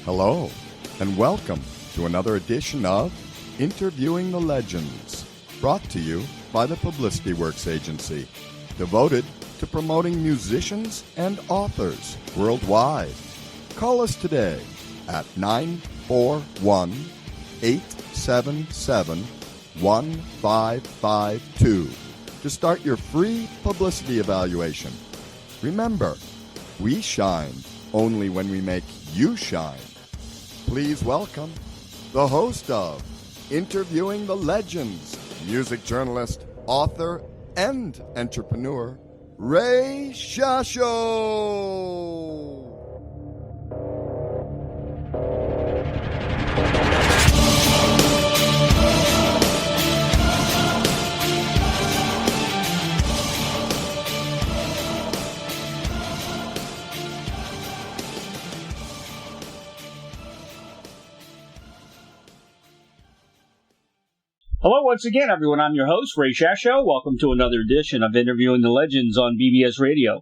Hello, and welcome to another edition of Interviewing the Legends, brought to you by the Publicity Works Agency, devoted to promoting musicians and authors worldwide. Call us today at 941-877-1552 to start your free publicity evaluation. Remember, we shine only when we make you shine. Please welcome the host of Interviewing the Legends, music journalist, author, and entrepreneur, Ray Shasho. Hello once again, everyone. I'm your host, Ray Shasho. Welcome to another edition of Interviewing the Legends on BBS Radio.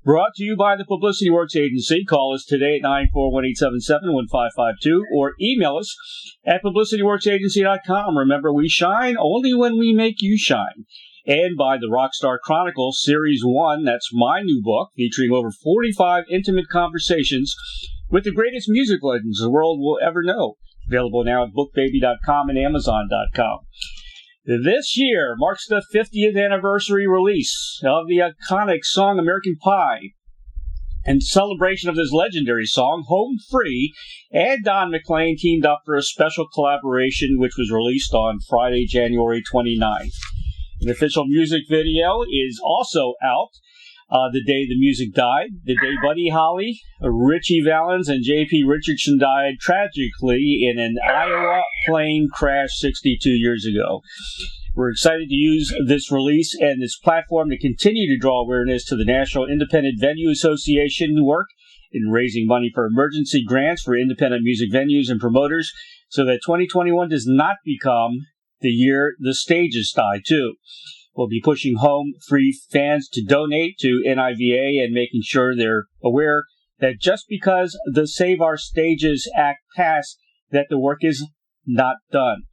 Brought to you by the Publicity Works Agency. Call us today at 941-877-1552 or email us at publicityworksagency.com. Remember, we shine only when we make you shine. And by the Rockstar Chronicles Series 1, that's my new book, featuring over 45 intimate conversations with the greatest music legends the world will ever know. Available now at bookbaby.com and amazon.com. This year marks the 50th anniversary release of the iconic song American Pie. In celebration of this legendary song, Home Free and Don McLean teamed up for a special collaboration which was released on Friday, January 29th. An official music video is also out. The day the music died, the day Buddy Holly, Ritchie Valens, and J.P. Richardson died tragically in an Iowa plane crash 62 years ago. We're excited to use this release and this platform to continue to draw awareness to the National Independent Venue Association work in raising money for emergency grants for independent music venues and promoters so that 2021 does not become the year the stages die too. We'll be pushing Home Free fans to donate to NIVA and making sure they're aware that just because the Save Our Stages Act passed, that the work is not done.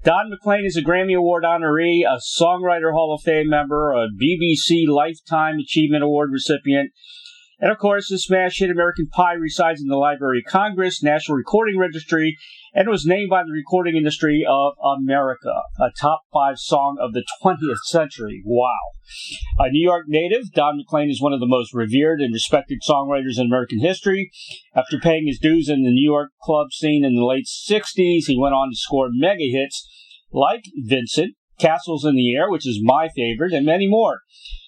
Don McLean is a Grammy Award honoree, a Songwriter Hall of Fame member, a BBC Lifetime Achievement Award recipient, and of course, the smash hit American Pie resides in the Library of Congress, National Recording Registry, and was named by the Recording Industry of America, a top 5 song of the 20th century. Wow. A New York native, Don McLean is one of the most revered and respected songwriters in American history. After paying his dues in the New York club scene in the late 60s, he went on to score mega hits like Vincent, Castles in the Air, which is my favorite, and many more.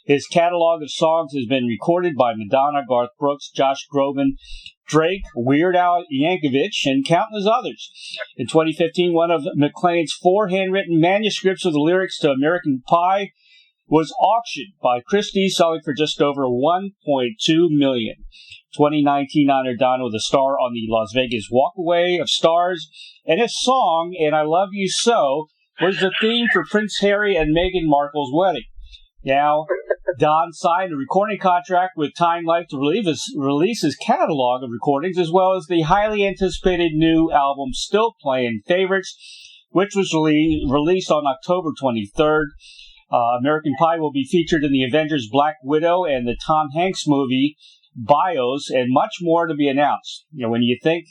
His catalog of songs has been recorded by Madonna, Garth Brooks, Josh Groban, Drake, Weird Al Yankovic, and countless others. In 2015, one of McLean's 4 handwritten manuscripts of the lyrics to American Pie was auctioned by Christies, selling for just over $1.2 million. 2019 honored Don with a star on the Las Vegas Walkway of Stars, and his song, And I Love You So, was the theme for Prince Harry and Meghan Markle's wedding. Now, Don signed a recording contract with Time Life to release his catalog of recordings, as well as the highly anticipated new album, Still Playin Favorites, which was released on October 23rd. American Pie will be featured in the Avengers Black Widow and the Tom Hanks movie, Bios, and much more to be announced. You know, when you think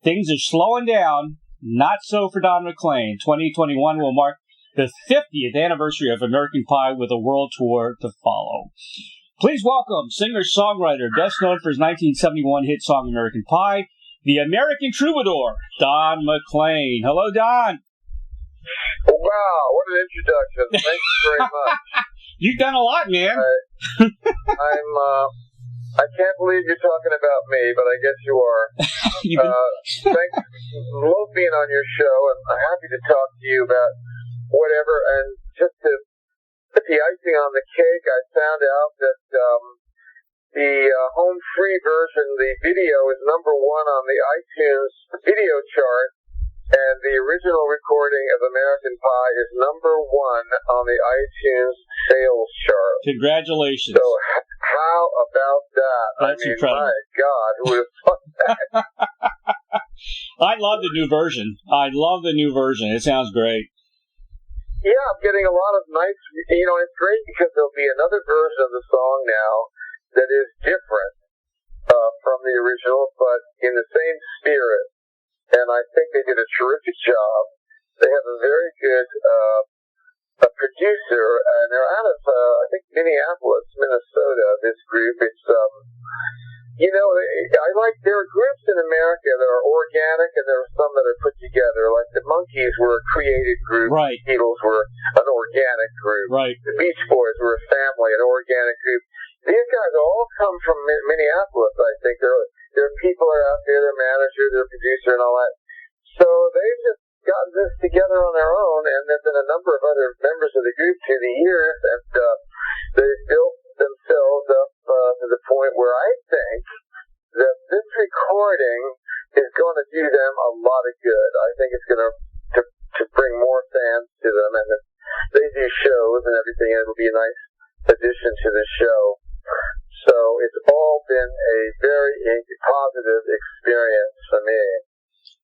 things are slowing down, not so for Don McLean. 2021 will mark the 50th anniversary of American Pie with a world tour to follow. Please welcome singer-songwriter, best known for his 1971 hit song American Pie, the American troubadour, Don McLean. Hello, Don. Wow, what an introduction. Thank you very much. You've done a lot, man. I can't believe you're talking about me, but I guess you are. Thanks. Love being on your show, and I'm happy to talk to you about whatever. And just to put the icing on the cake, I found out that the home free version, the video, is #1 on the iTunes video chart, and the original recording of American Pie is #1 on the iTunes sales chart. Congratulations. So how about that? That's incredible. My God, who would have thought that? I love the new version. It sounds great. Yeah, I'm getting a lot of nice, it's great because there'll be another version of the song now that is different from the original, but in the same spirit. And I think they did a terrific job. They have a very good a producer, and they're out of, I think, Minneapolis, Minnesota, this group. It's, there are groups in America that are organic, and there are some that are put together. Like the Monkees were a created group. Right. The Beatles were an organic group. Right. The Beach Boys were a family, an organic group. These guys all come from Minneapolis, I think. Their people are out there, their manager, their producer, and all that. So they've just gotten this together on their own, and there's been a number of other members of the group through the years, and they've built themselves up to the point where I think that this recording is going to do them a lot of good. I think it's going to bring more fans to them, and they do shows and everything, and it'll be a nice addition to the show. So it's all been a very positive experience for me.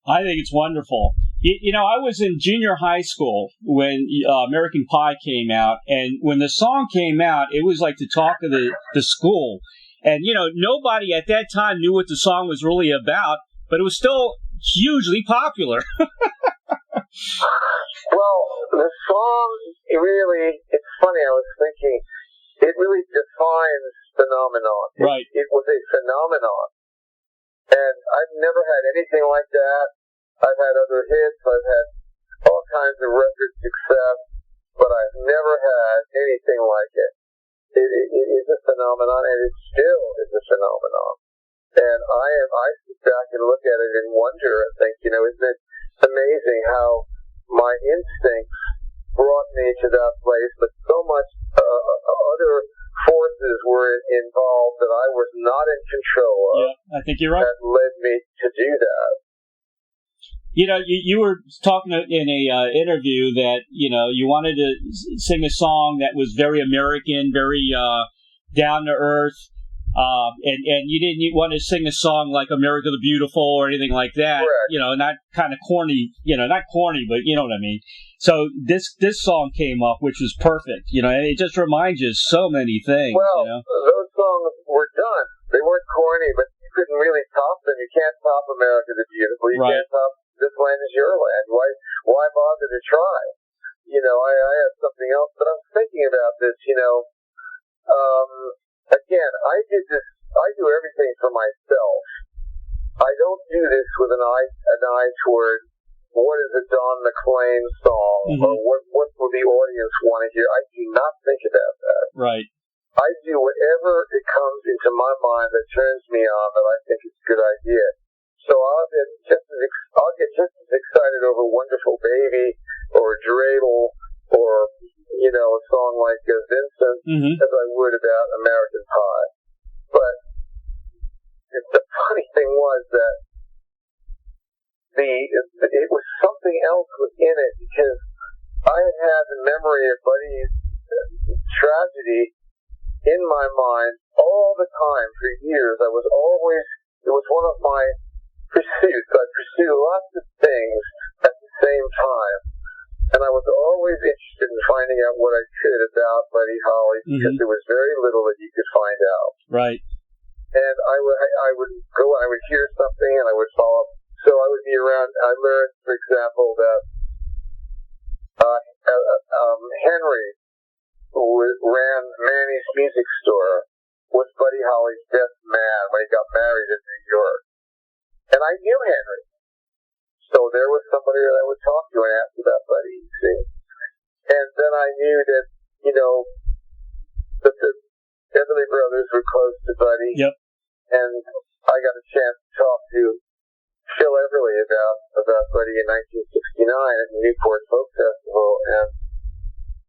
I think it's wonderful. I was in junior high school when American Pie came out, and when the song came out, it was like the talk of the school. And, nobody at that time knew what the song was really about, but it was still hugely popular. Well, the song, it's funny, I was thinking, it really defines phenomenon. Right. It was a phenomenon. And I've never had anything like that. I've had other hits. I've had all kinds of record success, but I've never had anything like it. It is a phenomenon, and it still is a phenomenon. And I sit back and look at it and wonder and think, isn't it amazing how my instincts brought me to that place, but so much other forces were involved that I was not in control of. Yeah, I think you're right. That led me to do that. You were talking in a interview that, you wanted to sing a song that was very American, very down to earth, and you didn't want to sing a song like America the Beautiful or anything like that. Correct. Not kind of corny, not corny, but you know what I mean. So this song came up, which was perfect, and it just reminds you of so many things. Well, those songs were done. They weren't corny, but you couldn't really top them. You can't top America the Beautiful. You can't top This Land Is Your Land. Why bother to try? I have something else, but I'm thinking about this, again, I do everything for myself. I don't do this with an eye toward what is a Don McLean song, or what will the audience want to hear. I do not think about that. Right. I do whatever it comes into my mind that turns me on, that I think is a good idea. So I'll get just as excited over Wonderful Baby or Dreidel or a song like Vincent as I would about American Pie. But the funny thing was that it was something else within it, because I had the memory of Buddy's tragedy in my mind all the time for years. It was one of my pursuits. I pursue lots of things at the same time, and I was always interested in finding out what I could about Buddy Holly, because there was very little that you could find out. Right. And I would go, I would hear something, and I would follow up. So I would be around. I learned, for example, that Henry, who ran Manny's Music Store, was Buddy Holly's best man when he got married in New York. And I knew Henry. So there was somebody that I would talk to and ask about Buddy, you see. And then I knew that, that the Everly Brothers were close to Buddy. Yep. And I got a chance to talk to Phil Everly about Buddy in 1969 at the Newport Folk Festival, and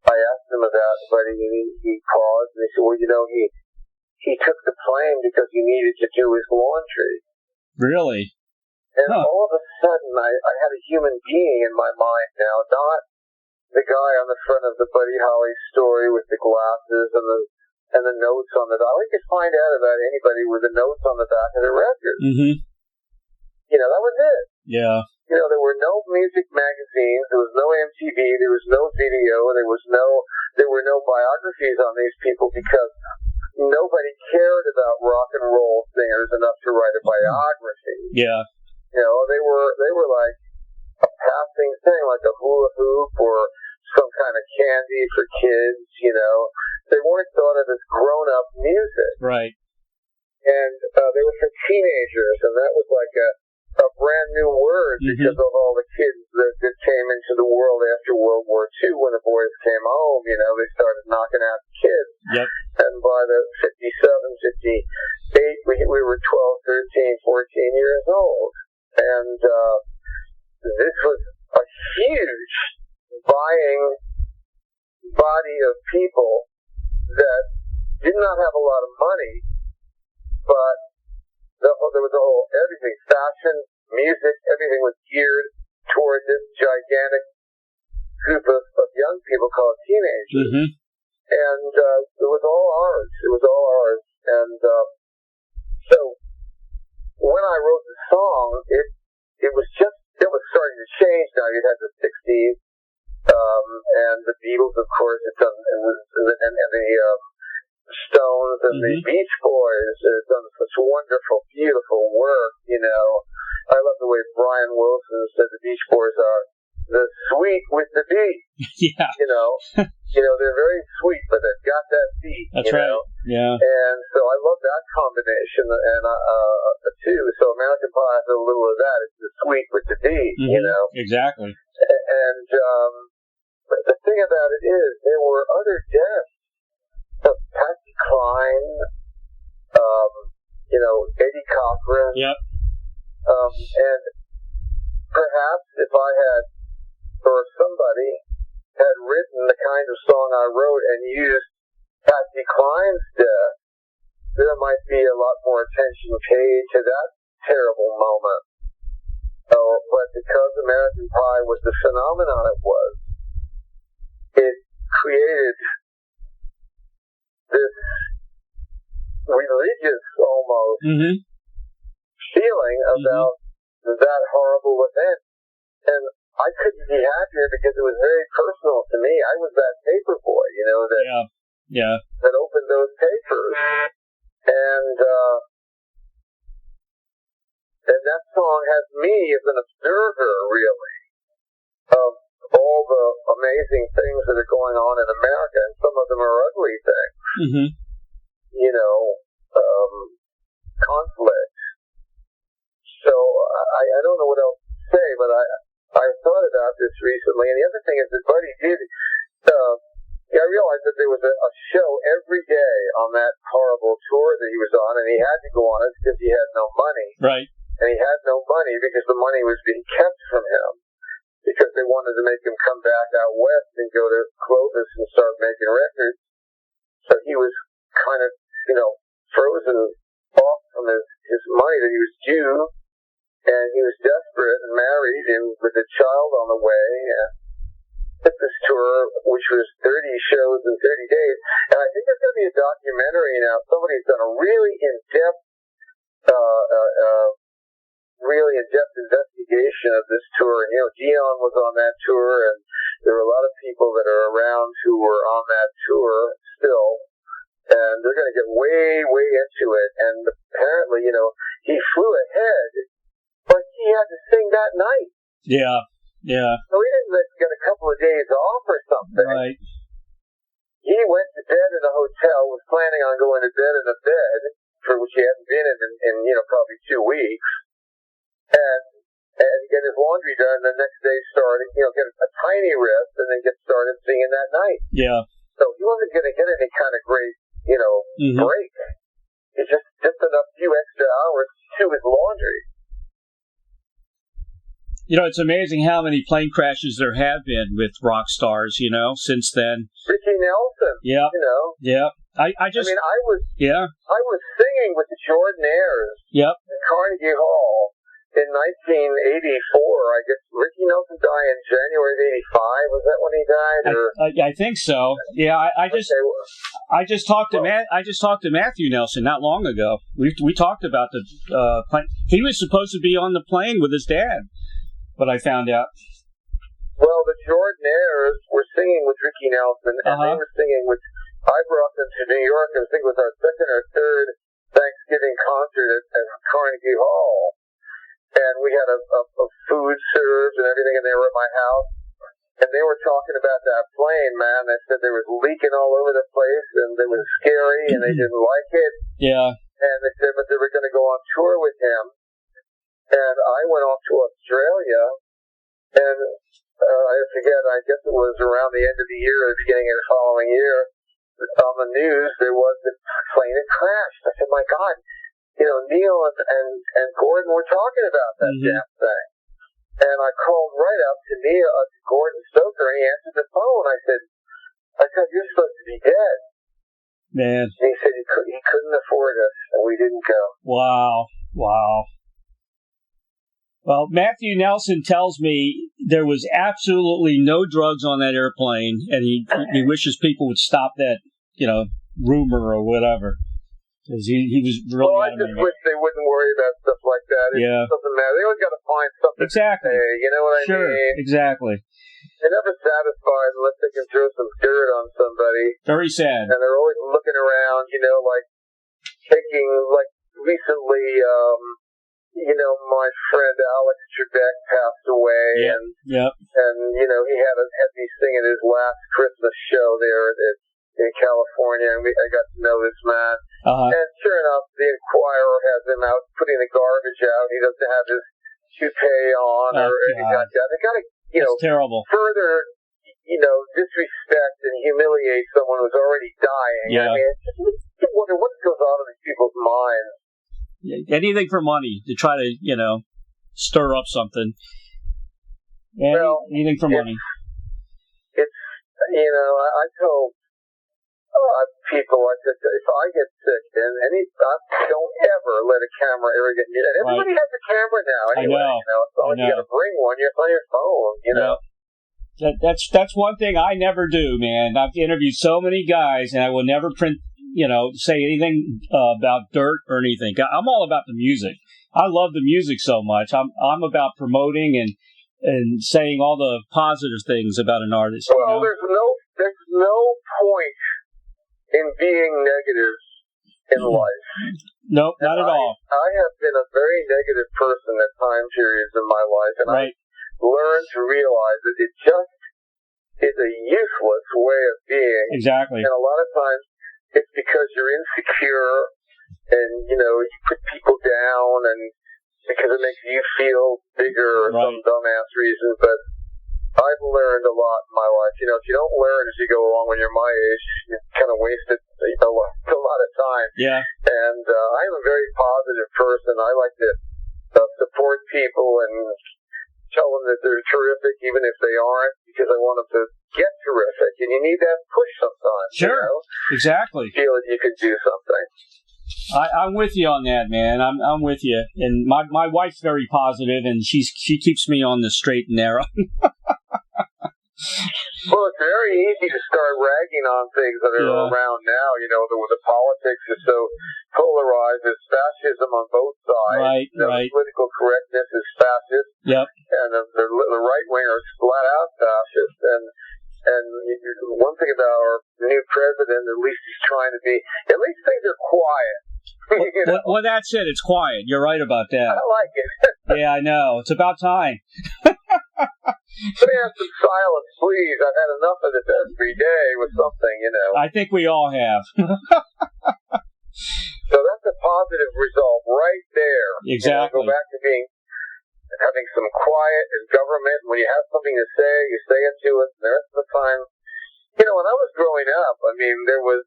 I asked him about Buddy, and he paused, and he said, well, he took the plane because he needed to do his laundry. Really? And all of a sudden, I had a human being in my mind now, not the guy on the front of the Buddy Holly story with the glasses and the notes on the back. I could find out about anybody with the notes on the back of the record. Mm-hmm. That was it. Yeah. You know, there were no music magazines, there was no MTV, there was no video, there were no biographies on these people because nobody cared about rock and roll singers enough to write a biography. Yeah. You know, they were like a passing thing, like a hula hoop or some kind of candy for kids, you know. They weren't thought of as grown-up music. Right. And they were for teenagers, and that was like a brand new word because of all the kids that came into the world after World War II. When the boys came home, you know, they started knocking out the kids. Yep. And by the 57, 58, we were 12, 13, 14 years old. And this was a huge buying body of people that did not have a lot of money, but there was a whole everything, fashion, music, everything was geared toward this gigantic group of young people called teenagers. And it was all ours. It was all ours. And so when I wrote the song, it was starting to change now. You had the 60s, and the Beatles, of course, and the Stones and the Beach Boys have done such wonderful, beautiful work, you know. I love the way Brian Wilson said the Beach Boys are the sweet with the beat. Yeah. You know, they're very sweet, but they've got that beat. That's right. Know? Yeah. And so I love that combination, and too. So American Pie has a little of that. It's the sweet with the beat, you know. Exactly. And the thing about it is, there were other deaths of Patsy Cline, you know, Eddie Cochran. Yep. And perhaps if I had, or if somebody had written the kind of song I wrote and used Patsy Cline's death, there might be a lot more attention paid to that terrible moment. But because American Pie was the phenomenon it was, it created this religious almost feeling about that horrible event. And I couldn't be happier because it was very personal to me. I was that paper boy, you know, that opened those papers. And that song has me as an observer, really, of all the amazing things that are going on in America, and some of them are ugly things. You know, conflict. So I don't know what else to say, but I thought about this recently, and the other thing is that Buddy did. I realized that there was a show every day on that horrible tour that he was on, and he had to go on it because he had no money. Right. And he had no money because the money was being kept from him, because they wanted to make him come back out west and go to Clovis and start making records. So he was kind of, you know, frozen off from his money that he was due, and he was desperate and married and with a child on the way, and took this tour, which was 30 shows in 30 days. And I think there's going to be a documentary now. Somebody's done a really in-depth investigation of this tour. And, you know, Dion was on that tour, and there were a lot of people that are around who were on that tour still. And they're going to get way, way into it. And apparently, you know, he flew ahead, but he had to sing that night. Yeah. Yeah. So he didn't get a couple of days off or something. Right. He went to bed in a hotel, was planning on going to bed in a bed, for which he hadn't been in you know, probably 2 weeks, and get his laundry done, the next day started, you know, get a tiny rest, and then get started singing that night. Yeah. So he wasn't going to get any kind of great, you know, break. It's just enough few extra hours to his laundry. You know, it's amazing how many plane crashes there have been with rock stars, you know, since then. Ricky Nelson. Yeah. You know. Yeah. I was singing with the Jordanaires. Yep. At Carnegie Hall in in 1984, I guess Ricky Nelson died in January of '85. Was that when he died? Or? I think so. Yeah, I just talked to Matthew Nelson not long ago. We talked about the plane. He was supposed to be on the plane with his dad, but I found out. Well, the Jordanaires were singing with Ricky Nelson, and they were singing with. I brought them to New York. I think it was our second or third Thanksgiving concert at Carnegie Hall. And we had a food served and everything, and they were at my house. And they were talking about that plane, man. They said there was leaking all over the place, and it was scary, and they didn't like it. Yeah. And they said, but they were going to go on tour with him. And I went off to Australia, and I forget, I guess it was around the end of the year, or the beginning of the following year, on the news, there was the plane had crashed. I said, my God. Neil and Gordon were talking about that damn thing. And I called right up to Gordon Stoker, and he answered the phone. I said, you're supposed to be dead. Man. And he said he couldn't afford us, and we didn't go. Wow. Well, Matthew Nelson tells me there was absolutely no drugs on that airplane, and he wishes people would stop that, rumor or whatever. Because he was really. Well, I just wish they wouldn't worry about stuff like that. It doesn't matter. They always got to find something to say. You know what I mean? Sure, exactly. They're never satisfied unless they can throw some dirt on somebody. Very sad. And they're always looking around, like taking, like recently, my friend Alex Trebek passed away, and he had me singing his last Christmas show there in California, and I got to know this man. And sure enough, the Enquirer has him out putting the garbage out. He doesn't have his toupee on or anything like that. They got to, terrible. Further, disrespect and humiliate someone who's already dying. Yeah. I mean, I wonder what goes on in these people's minds. Anything for money to try to, stir up something. Anything for money. It's, I told people, I said, if I get sick, then don't ever let a camera ever get near. And everybody has a camera now. Anyway, I know. It's not like you got to bring one. You're on your phone. That's one thing I never do, man. I've interviewed so many guys, and I will never say anything about dirt or anything. I'm all about the music. I love the music so much. I'm about promoting and saying all the positive things about an artist. Well, there's no point in being negative in life. Nope, not at all. I have been a very negative person at time periods in my life, and I learned to realize that it just is a useless way of being. Exactly. And a lot of times it's because you're insecure and, you put people down and because it makes you feel bigger or some dumbass reason. But I've learned a lot in my life. If you don't learn as you go along when you're my age, you kind of wasted a lot of time. Yeah. And I'm a very positive person. I like to support people and tell them that they're terrific even if they aren't, because I want them to get terrific. And you need that push sometimes. Sure. Exactly. Feel that you can do something. I'm with you on that, man. I'm with you. And my wife's very positive, and she keeps me on the straight and narrow. Well, it's very easy to start ragging on things that are around now. The politics is so polarized. There's fascism on both sides. Right. Political correctness is fascist. Yep. And the right wingers flat out fascist. And one thing about our new president, at least he's trying to be. At least things are quiet. Well, that's it. It's quiet. You're right about that. I like it. Yeah, I know. It's about time. Let me have some silence, please. I've had enough of this every day with something, I think we all have. So that's a positive result right there. Exactly. Go back to having some quiet in government. When you have something to say, you say it to us. And the rest of the time, when I was growing up, there was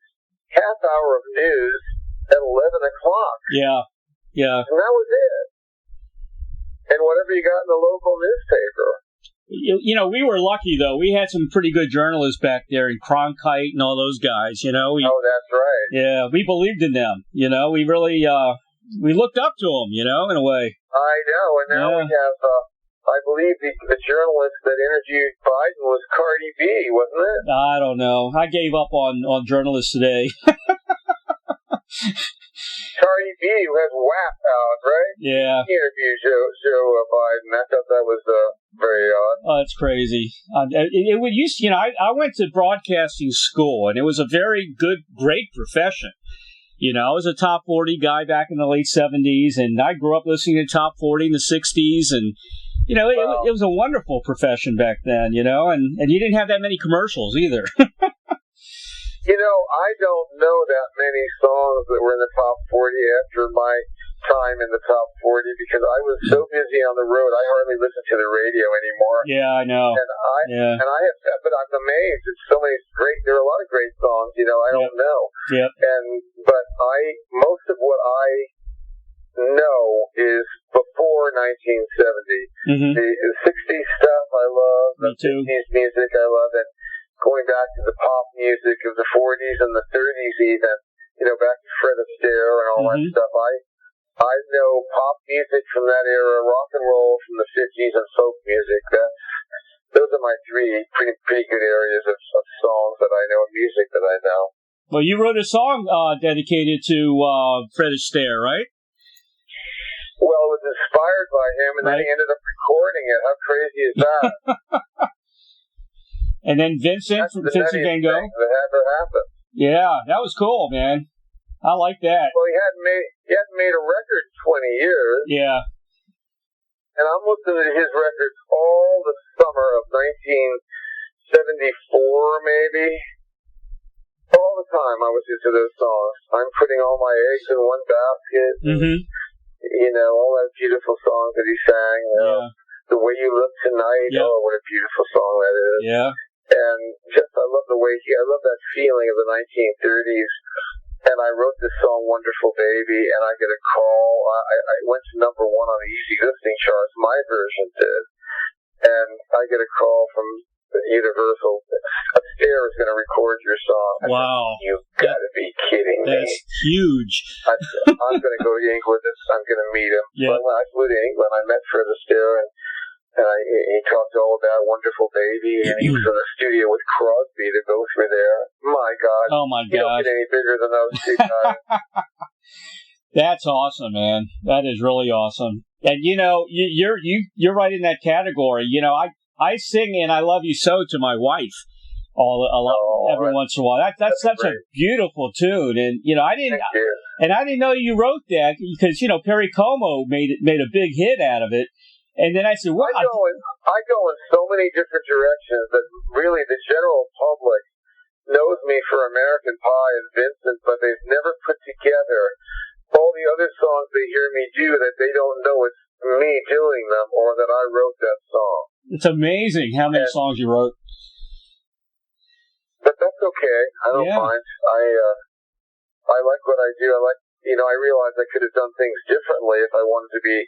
half hour of news at 11 o'clock. Yeah. And that was it. And whatever you got in the local newspaper. We were lucky, though. We had some pretty good journalists back there in Cronkite and all those guys, Oh, that's right. Yeah, we believed in them. We really, we looked up to him, in a way. I know, and now we have, I believe the journalist that interviewed Biden was Cardi B, wasn't it? I don't know. I gave up on journalists today. Starry Night, who has WAP out, right? Yeah. He interviewed Joe Biden. I thought that was very odd. Oh, it's crazy. It would used to, I went to broadcasting school, and it was a very great profession. I was a top 40 guy back in the late 70s, and I grew up listening to top 40 in the 60s, and, wow. it was a wonderful profession back then, and you didn't have that many commercials either. I don't know that many songs that were in the top 40 after my time in the top 40 because I was so busy on the road, I hardly listened to the radio anymore. Yeah, I know. And I have, but I'm amazed. It's so many there are a lot of great songs, I don't know. Yep. But most of what I know is before 1970. Mm-hmm. The 60s stuff I love, the 50s music I love, and going back to the pop music of the 40s and the 30s even, back to Fred Astaire and all that stuff. I know pop music from that era, rock and roll from the 50s, and folk music. Those are my three pretty good areas of songs that I know, and music that I know. Well, you wrote a song dedicated to Fred Astaire, right? Well, it was inspired by him, and then he ended up recording it. How crazy is that? And then Vincent from Vincent Van Gogh. That ever happened. Yeah, that was cool, man. I like that. Well, he hadn't made a record in 20 years. Yeah. And I'm listening to his records all the summer of 1974, maybe. All the time I was into those songs. I'm putting all my eggs in one basket. Mm-hmm. All those beautiful songs that he sang. The Way You Look Tonight. Yep. Oh, what a beautiful song that is. Yeah. And just, I love I love that feeling of the 1930s. And I wrote this song, Wonderful Baby, and I get a call. I went to #1 on the easy listening charts, my version did. And I get a call from Universal. Astaire is going to record your song. Wow. You've got to be kidding me. That's huge. I'm going to go to England. I'm going to meet him. Yeah. But when I flew to England, I met Fred Astaire, and he talked all about Wonderful Baby, and he was in the studio with Crosby to go through there. My God. Oh, my God. You don't get any bigger than those two guys. That's awesome, man. That is really awesome. And, you're right in that category. I sing and I Love You So to my wife every once in a while. That's such a beautiful tune. And, I didn't know you wrote that because, Perry Como made a big hit out of it. And then I said, "What?" I go in so many different directions that really the general public knows me for American Pie and Vincent, but they've never put together all the other songs they hear me do that they don't know it's me doing them or that I wrote that song. It's amazing how many songs you wrote. But that's okay. I don't mind. I like what I do. I realized I could have done things differently if I wanted to be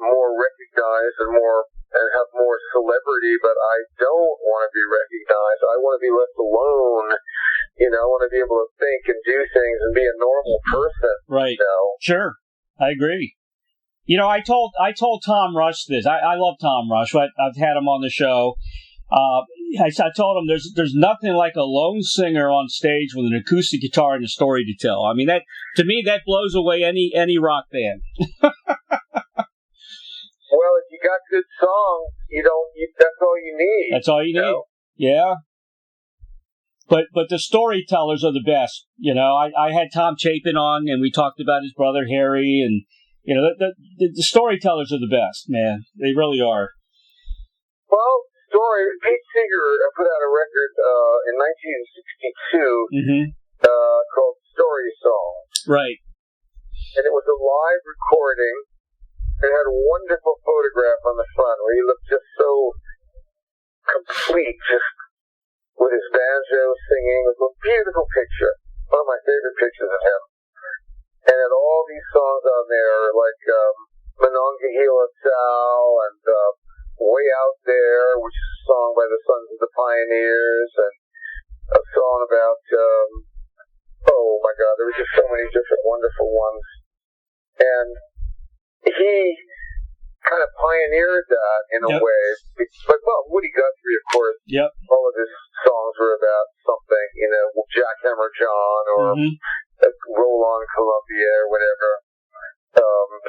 more recognized and have more celebrity, but I don't want to be recognized. I want to be left alone. I want to be able to think and do things and be a normal person. Right. Sure. I agree. I told Tom Rush this. I love Tom Rush. I've had him on the show. I told him there's nothing like a lone singer on stage with an acoustic guitar and a story to tell. I mean, that to me that blows away any rock band. Well, if you got good songs, that's all you need. That's all you need. Yeah. But the storytellers are the best. I had Tom Chapin on, and we talked about his brother Harry, and the storytellers are the best, man. They really are. Well, Pete Seeger put out a record in 1962 called Story Song. Right. And it was a live recording. It had a wonderful photograph on the front where he looked just so complete, just with his banjo singing. It was a beautiful picture. One of my favorite pictures of him. And had all these songs on there, like Monongahela Sal and Way Out There, which is a song by the Sons of the Pioneers, and a song about, oh my God, there were just so many different wonderful ones. And he kind of pioneered that in a way. But, well, Woody Guthrie, of course, all of his songs were about something, Jackhammer John or Roll on Columbia or whatever.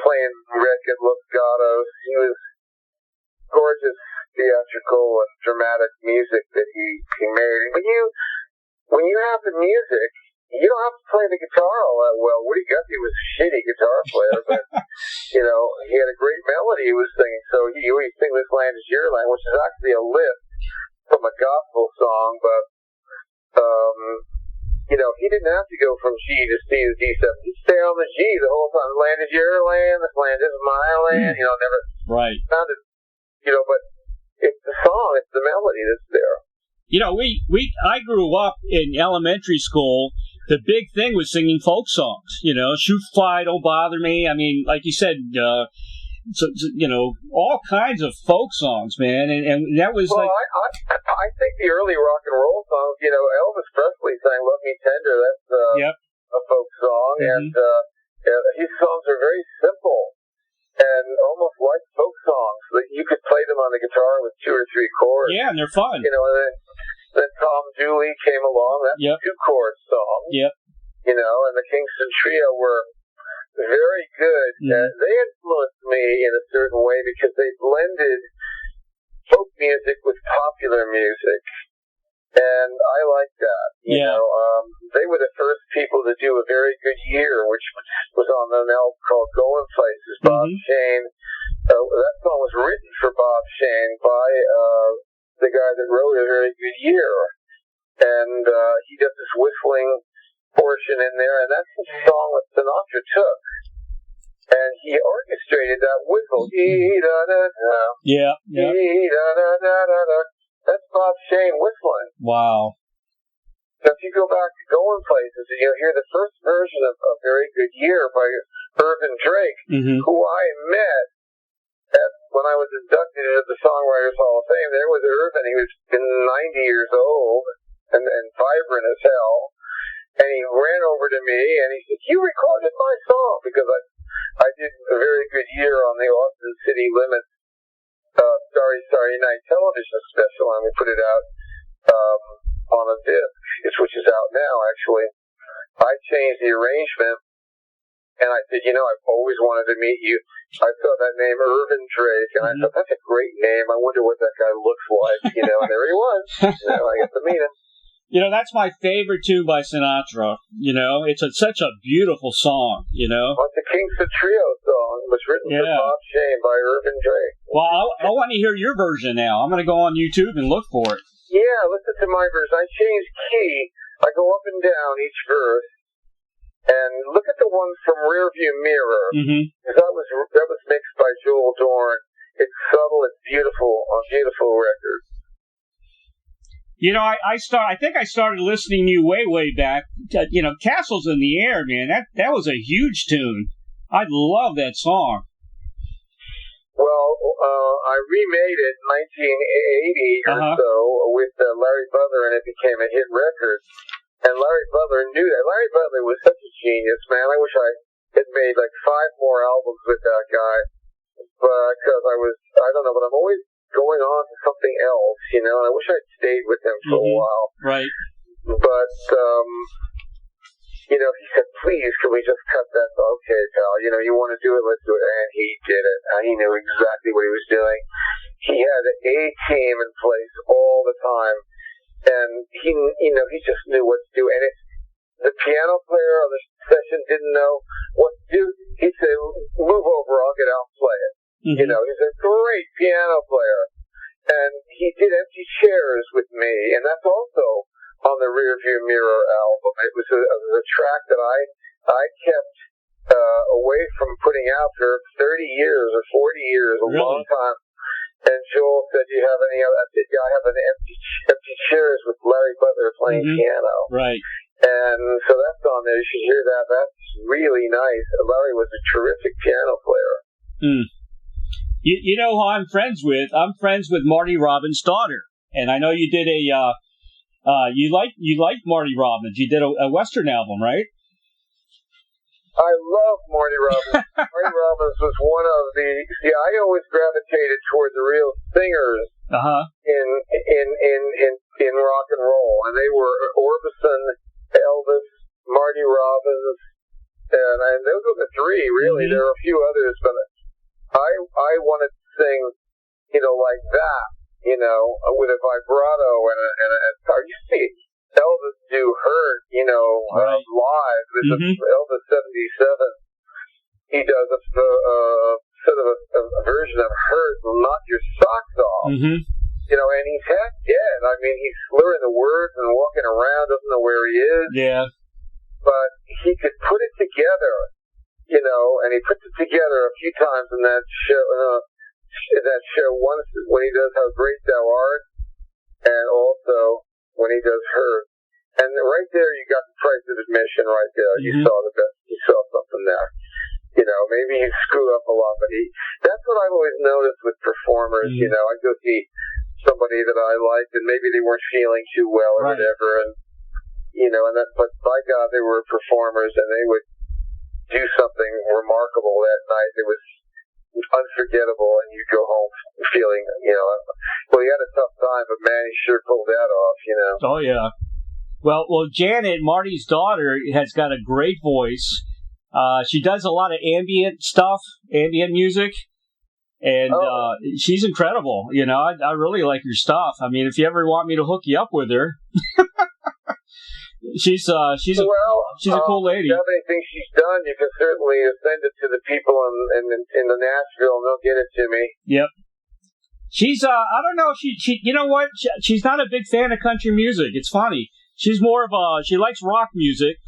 Playing Rick at Los Gatos. He was gorgeous theatrical and dramatic music that he made. When you have the music, you don't have to play the guitar all that well. Woody Guthrie was a shitty guitar player, but, he had a great melody he was singing. So he always sing This Land Is Your Land, which is actually a lift from a gospel song, but, he didn't have to go from G to C to D7. He'd stay on the G the whole time. The land is your land, this land is my land, never sounded, but it's the song, it's the melody that's there. I grew up in elementary school. The big thing was singing folk songs, Shoot Fly, Don't Bother Me. I mean, like you said, all kinds of folk songs, man. And that was I think the early rock and roll songs, Elvis Presley sang Love Me Tender. That's a folk song. And his songs are very simple and almost like folk songs. Like you could play them on the guitar with 2 or 3 chords. Yeah, and they're fun. And then Tom Dooley came along. That's a 2-chord song. And the Kingston Trio were very good. They influenced me in a certain way because they blended folk music with popular music. And I like that. They were the first people to do A Very Good Year, which was on an album called Going Places. Bob Shane. That song was written for Bob Shane by the guy that wrote A Very Good Year. And he does this whistling portion in there, and that's the song that Sinatra took. And he orchestrated that whistle. That's Bob Shane whistling. Wow. So if you go back to Going Places, and you'll hear the first version of A Very Good Year by Irvin Drake, who I met when I was inducted into the Songwriter Hall of Fame. There was Irvin. He was 90 years old and vibrant as hell. And he ran over to me and he said, "You recorded my song," because I did A Very Good Year on the Austin City Limits Starry Night television special, and we put it out on a disc, which is out now, actually. I changed the arrangement, and I said, I've always wanted to meet you. I saw that name, Irvin Drake, and I thought, that's a great name. I wonder what that guy looks like, and there he was. I got to meet him. That's my favorite tune by Sinatra. It's such a beautiful song, Well, it's a Kingston Trio song. It was written for Bob Shane by Irvin Drake. Well, I want to hear your version now. I'm going to go on YouTube and look for it. Yeah, listen to my version. I changed key. I go up and down each verse. And look at the one from Rearview Mirror. Because that was mixed by Joel Dorn. It's subtle. It's beautiful. A beautiful record. I think I started listening to you way back. Castles in the Air, man. That was a huge tune. I love that song. Well, I remade it in 1980 or so with Larry Butler, and it became a hit record. And Larry Butler knew that. Larry Butler was such a genius, man. I wish I had made like 5 more albums with that guy. Because I don't know, but I'm always going on to something else, and I wish I'd stayed with him for a while. Right. But, he said, "Please, can we just cut that?" Okay, pal, you want to do it, let's do it. And he did it. And he knew exactly what he was doing. He had a team in place all the time. And he just knew what to do. And the piano player on the session didn't know what to do. He'd say, "Move over, I'll get out and play it." He's a great piano player. And he did Empty Chairs with me, and that's also on the Rearview Mirror album. It was a track that I kept away from putting out for 30 years or 40 years, a long time. And Joel said, "Do you have any other?" I said, "Yeah, I have an Empty Chairs with Larry Butler playing piano." Right. And so that's on there. You should hear that. That's really nice. Larry was a terrific piano player. You know who I'm friends with? I'm friends with Marty Robbins' daughter. And I know you did you liked Marty Robbins. You did a Western album, right? I love Marty Robbins. Marty Robbins was one of the. See, I always gravitated toward the real singers in rock and roll, and they were Orbison, Elvis, Marty Robbins, and those were the three. Really, there were a few others, but I wanted to sing, like that, with a vibrato and a you see Elvis do Hurt, live. This is Elvis 77. He does a sort of a version of Hurt, Knock Your Socks Off. And he's half dead. I mean, he's slurring the words and walking around, doesn't know where he is. Yeah. But he could put it together, and he puts it together a few times in that show. Once when he does How Great Thou Art, and also when he does Hurt. And right there, you got the price of admission right there. You saw the best. You saw something there. Maybe he screwed up a lot, but that's what I've always noticed with performers. I go see somebody that I liked, and maybe they weren't feeling too well or whatever, and but by God, they were performers, and they would do something remarkable that night. It was unforgettable, and you go home feeling, well, he had a tough time, but man, he sure pulled that off, Oh yeah. Well, Janet, Marty's daughter, has got a great voice. She does a lot of ambient stuff, ambient music, and she's incredible. I really like her stuff. I mean, if you ever want me to hook you up with her, she's a cool lady. If you have anything she's done, you can certainly send it to the people in the Nashville, and they'll get it to me. Yep. She's I don't know. She you know what? She's not a big fan of country music. It's funny. She's more of she likes rock music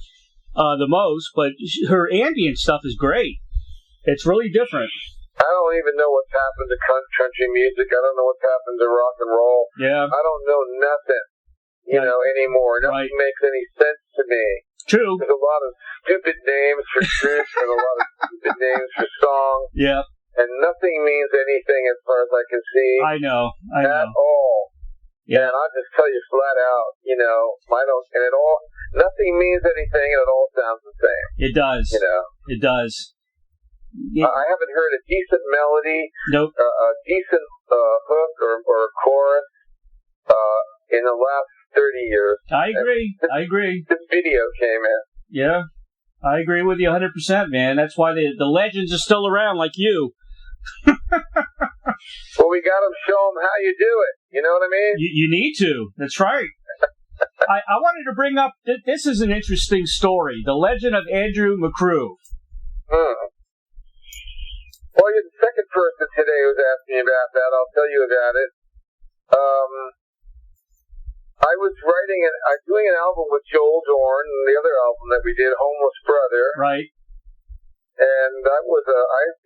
the most, but her ambient stuff is great. It's really different. I don't even know what's happened to country music. I don't know what's happened to rock and roll. Yeah. I don't know nothing, anymore. Nothing makes any sense to me. True. There's a lot of stupid names for groups and a lot of stupid names for songs. Yeah. And nothing means anything as far as I can see. I know. At all. Yeah. And I'll just tell you flat out, nothing means anything, and it all sounds the same. It does. It does. Yeah. I haven't heard a decent melody, nope, a decent hook or a chorus in the last 30 years. I agree. This video came in. Yeah, I agree with you 100%, man. That's why the legends are still around, like you. Well, we got to show them how you do it. You know what I mean? You need to. That's right. I wanted to bring up, this is an interesting story, the legend of Andrew Mccrew. Well, you're the second person today who's asked me about that. I'll tell you about it. I was doing an album with Joel Dorn, and the other album that we did, Homeless Brother. Right. And I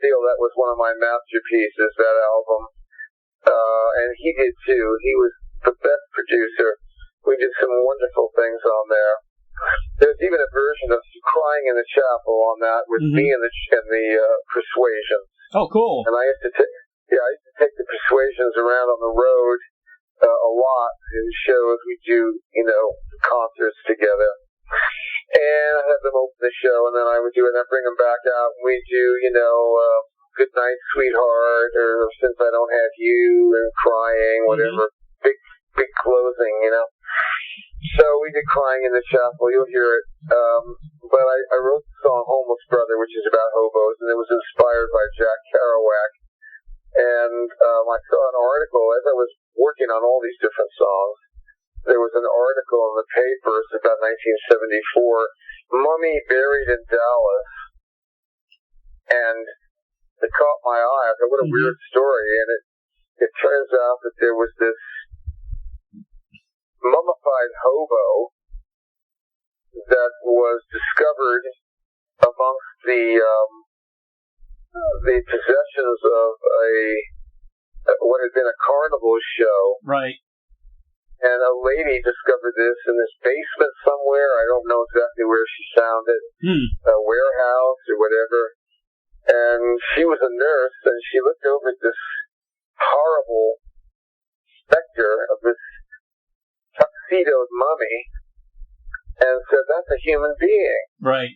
feel that was one of my masterpieces, that album. And he did too. He was the best producer. We did some wonderful things on there. There's even a version of Crying in the Chapel on that with me and the Persuasions. Oh, cool. And I used to take the Persuasions around on the road a lot in shows. We do, concerts together. And I have them open the show, and then I would do it, and I bring them back out, and we do, Good Night, Sweetheart, or Since I Don't Have You, and Crying, whatever. Big closing, So we did Crying in the Chapel. You'll hear it. But I wrote the song Homeless Brother, which is about hobos, and it was inspired by Jack Kerouac. And I saw an article as I was working on all these different songs. There was an article in the papers about 1974, Mummy Buried in Dallas. And it caught my eye. I thought, what a weird story. And it turns out that there was this mummified hobo that was discovered amongst the possessions of what had been a carnival show. Right. And a lady discovered this in this basement somewhere. I don't know exactly where she found it. A warehouse or whatever. And she was a nurse, and she looked over at this horrible specter of this tuxedoed mummy and said, that's a human being. Right.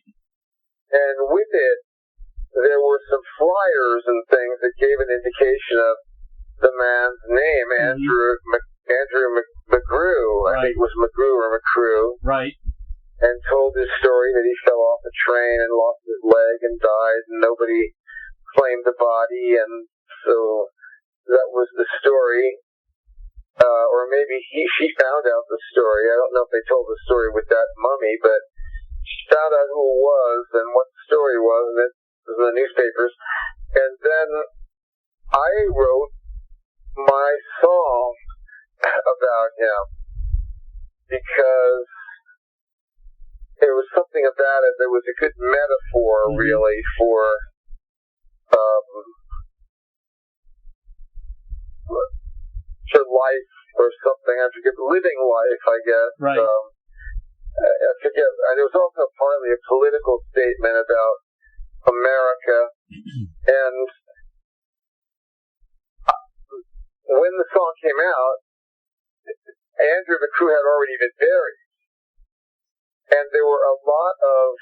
and with it, there were some flyers and things that gave an indication of the man's name, Andrew Mccrew. Right. I think it was Mccrew or Mccrew. Right. And told his story that he fell off a train and lost his leg and died, and nobody claimed the body, and so that was the story. Or maybe she found out the story. I don't know if they told the story with that mummy, but she found out who it was and what the story was, and it was in the newspapers. And then I wrote my song about him because there was something about it that was a good metaphor, really, for life or something. I forget, living life, I guess. Right. I forget. And it was also partly a political statement about America. And when the song came out, Andrew Mccrew had already been buried. And there were a lot of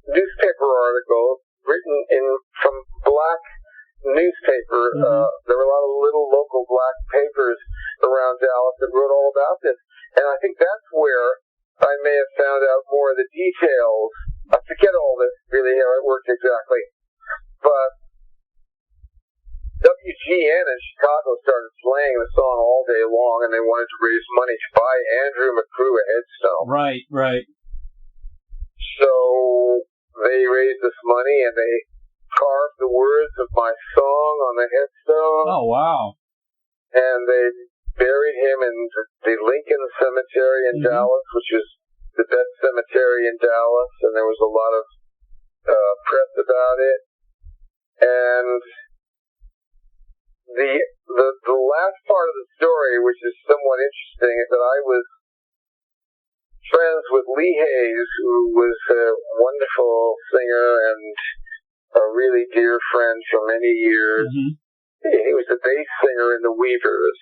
newspaper articles written from black newspaper. There were a lot of little local black papers around Dallas that wrote all about this. And I think that's where I may have found out more of the details. I forget all this, really, how it worked exactly. But WGN in Chicago started playing the song all day long, and they wanted to raise money to buy Andrew Mccrew a headstone. Right, right. So they raised this money, and they carved the words of my song on the headstone. Oh, wow. And they buried him in the Lincoln Cemetery in Dallas, which is the best cemetery in Dallas, and there was a lot of press about it. And the last part of the story, which is somewhat interesting, is that I was friends with Lee Hayes, who was a wonderful singer and a really dear friend for many years. He was the bass singer in the Weavers.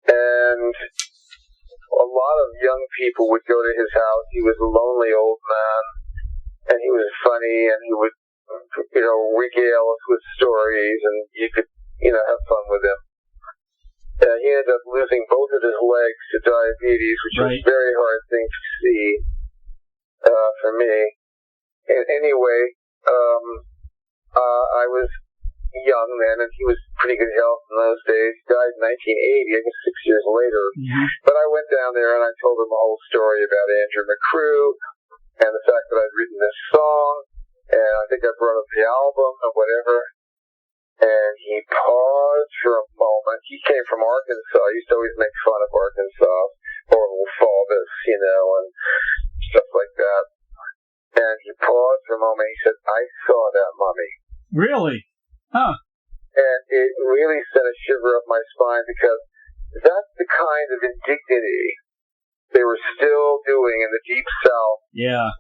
And a lot of young people would go to his house. He was a lonely old man, and he was funny, and he would, regale us with stories, and you could, have fun with him. He ended up losing both of his legs to diabetes, which was a very hard thing to see for me. And anyway, I was young then, and he was pretty good health in those days. He died in 1980, I guess 6 years later. But I went down there and I told him the whole story about Andrew Mccrew and the fact that I'd written this song, and I think I brought up the album or whatever. And he paused for a moment. He came from Arkansas. I used to always make fun of Arkansas, or Faubus, and stuff like that. And he paused for a moment. He said, "I saw that mummy." Really? Huh. And it really sent a shiver up my spine, because that's the kind of indignity they were still doing in the Deep South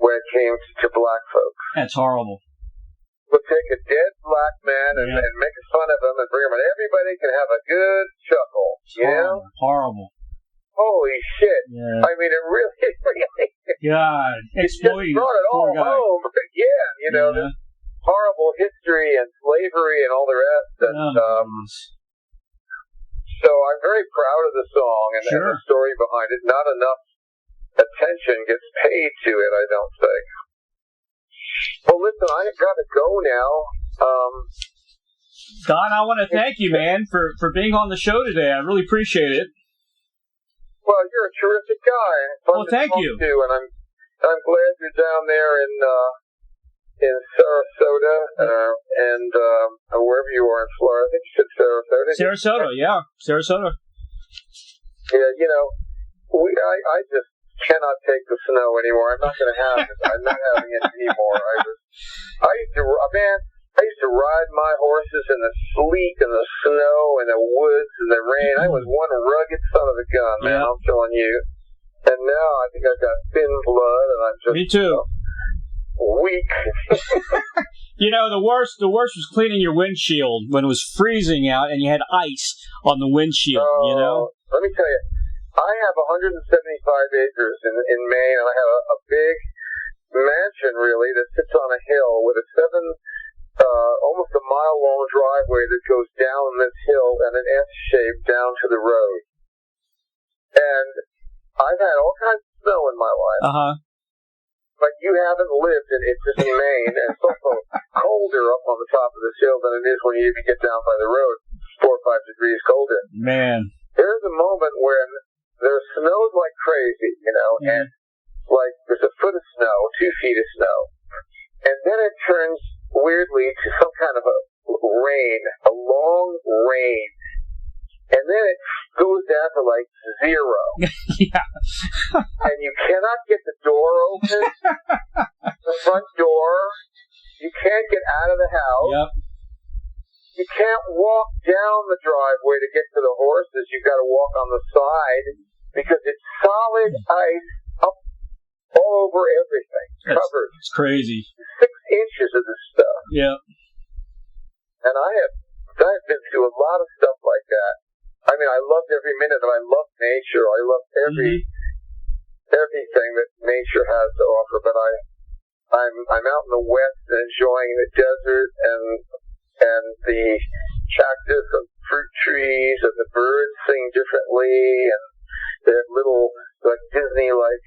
when it came to black folks. That's horrible. We'll take a dead black man and make fun of him and bring him, and everybody can have a good chuckle. Horrible. Holy shit. Yeah. I mean, it really God. It just brought it all home. This horrible history and slavery and all the rest. And, so I'm very proud of the song and the story behind it. Not enough attention gets paid to it, I don't think. Well, listen, I've got to go now. Don, I want to thank you, man, for being on the show today. I really appreciate it. Well, you're a terrific guy. Well, thank you. And I'm glad you're down there in Sarasota and wherever you are in Florida. I think you said Sarasota. Sarasota, yeah, Sarasota. Yeah, I just cannot take the snow anymore. I'm not going to have it. I'm not having it anymore. I used to ride my horses in the sleet and the snow and the woods and the rain. I was one rugged son of a gun, man. I'm telling you. And now I think I've got thin blood, and I'm just me too. Weak. The worst was cleaning your windshield when it was freezing out and you had ice on the windshield. Let me tell you. I have 175 acres in Maine, and I have a big mansion, really, that sits on a hill with a almost a mile-long driveway that goes down this hill and an S-shape down to the road. And I've had all kinds of snow in my life. Uh-huh. But you haven't lived it's just in Maine, and it's also colder up on the top of this hill than it is when you even get down by the road, 4 or 5 degrees colder. Man. There's a moment when there snows like crazy, and like there's a foot of snow, 2 feet of snow, and then it turns weirdly to some kind of a rain, a long rain, and then it goes down to like 0. Yeah. And you cannot get the door open, the front door. You can't get out of the house. Yep. You can't walk down the driveway to get to the horses. You've got to walk on the side because it's solid ice up all over everything. Covered. It's crazy. 6 inches of this stuff. Yeah. And I've been through a lot of stuff like that. I mean, I loved every minute of it. I love nature. I love everything that nature has to offer. But I'm out in the West enjoying the desert and the cactus and fruit trees, and the birds sing differently, and they have little like Disney-like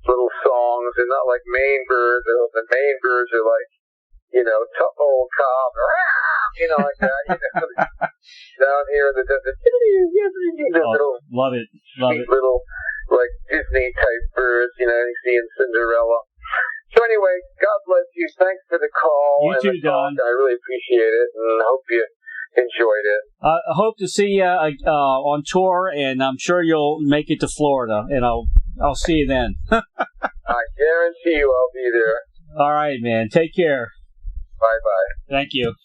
little songs. They're not like Maine birds. The Maine birds are like, tough old cow, like that. Down here, the love it. Little like Disney type birds, you see in Cinderella. So anyway, God bless you. Thanks for the call. You too, Don. I really appreciate it, and I hope you enjoyed it. I hope to see you on tour, and I'm sure you'll make it to Florida, and I'll see you then. I guarantee you I'll be there. All right, man. Take care. Bye-bye. Thank you.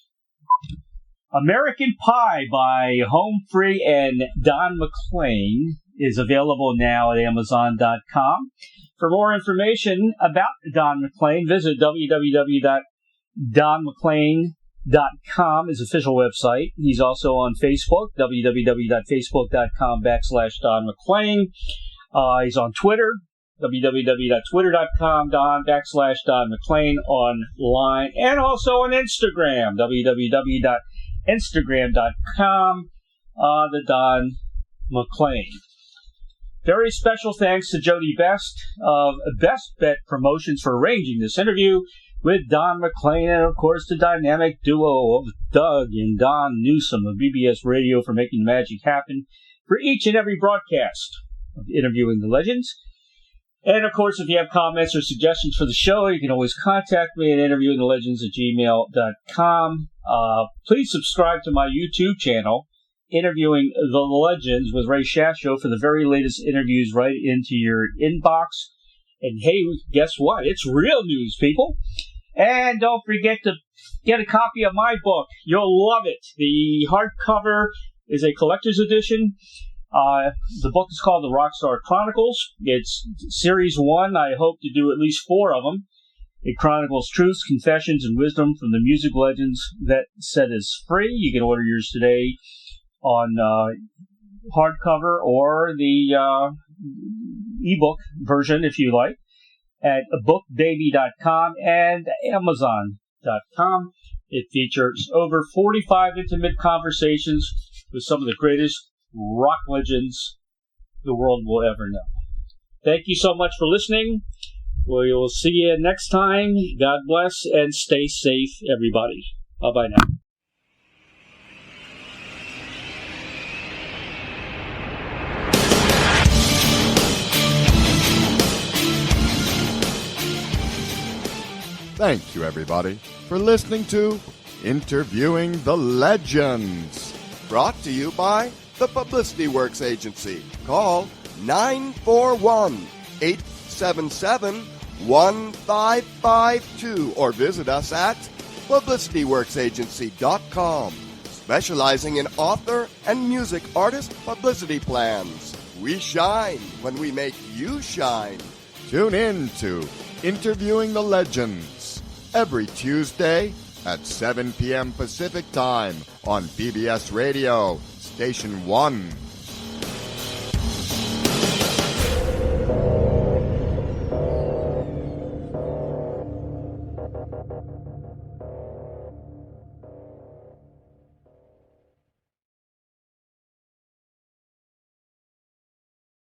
American Pie by Home Free and Don McLean is available now at Amazon.com. For more information about Don McLean, visit www.donmclean.com, his official website. He's also on Facebook, www.facebook.com/Don McLean. He's on Twitter, www.twitter.com/Don McLean online, and also on Instagram, www.instagram.com, the Don McLean. Very special thanks to Jody Best of Best Bet Promotions for arranging this interview with Don McLean, and of course the dynamic duo of Doug and Don Newsom of BBS Radio for making magic happen for each and every broadcast of Interviewing the Legends. And of course, if you have comments or suggestions for the show, you can always contact me at interviewingthelegends@gmail.com. Please subscribe to my YouTube channel, Interviewing the Legends with Ray Shasho, for the very latest interviews right into your inbox. And hey, guess what? It's real news, people. And don't forget to get a copy of my book. You'll love it. The hardcover is a collector's edition. The book is called The Rockstar Chronicles. It's Series 1. I hope to do at least 4 of them. It chronicles truths, confessions, and wisdom from the music legends that set us free. You can order yours today on hardcover or the ebook version, if you like, at bookbaby.com and amazon.com. It features over 45 intimate conversations with some of the greatest rock legends the world will ever know. Thank you so much for listening. We will see you next time. God bless and stay safe, everybody. Bye-bye now. Thank you, everybody, for listening to Interviewing the Legends, brought to you by the Publicity Works Agency. Call 941-877-1552 or visit us at publicityworksagency.com, specializing in author and music artist publicity plans. We shine when we make you shine. Tune in to Interviewing the Legends every Tuesday at 7 p.m. Pacific Time on BBS Radio, Station 1.